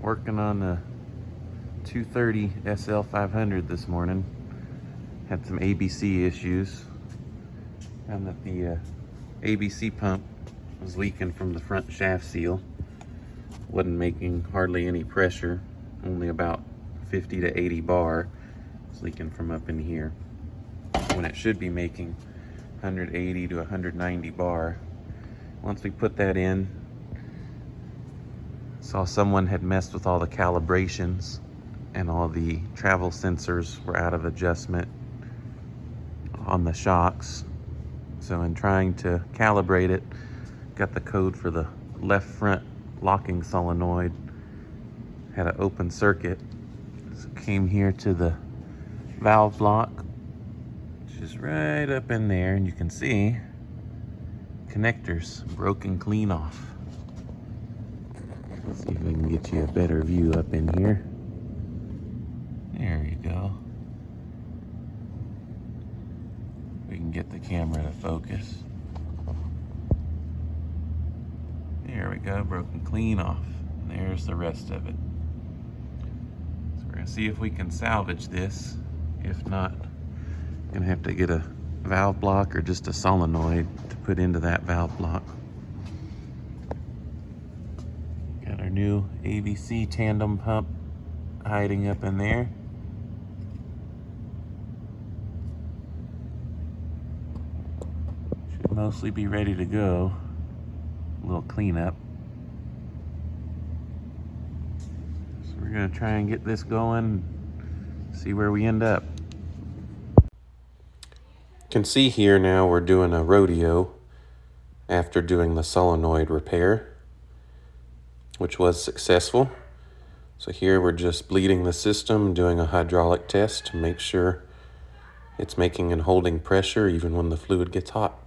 Working on the 230 SL500 this morning. Had some ABC issues. Found that the ABC pump was leaking from the front shaft seal. Wasn't making hardly any pressure, only about 50 to 80 bar. It's leaking from up in here when it should be making 180 to 190 bar. Once we put that in, saw someone had messed with all the calibrations and all the travel sensors were out of adjustment on the shocks. So in trying to calibrate it, got the code for the left front locking solenoid, had an open circuit. So came here to the valve block, which is right up in there, and you can see connectors broken clean off. Let's see if we can get you a better view up in here. There you go. We can get the camera to focus. There we go, broken clean off. And there's the rest of it. So we're gonna see if we can salvage this. If not, gonna have to get a valve block or just a solenoid to put into that valve block. Got our new ABC tandem pump hiding up in there. Should mostly be ready to go. A little cleanup. So we're gonna try and get this going, see where we end up. You can see here now we're doing a rodeo after doing the solenoid repair, which was successful. So here we're just bleeding the system, doing a hydraulic test to make sure it's making and holding pressure even when the fluid gets hot.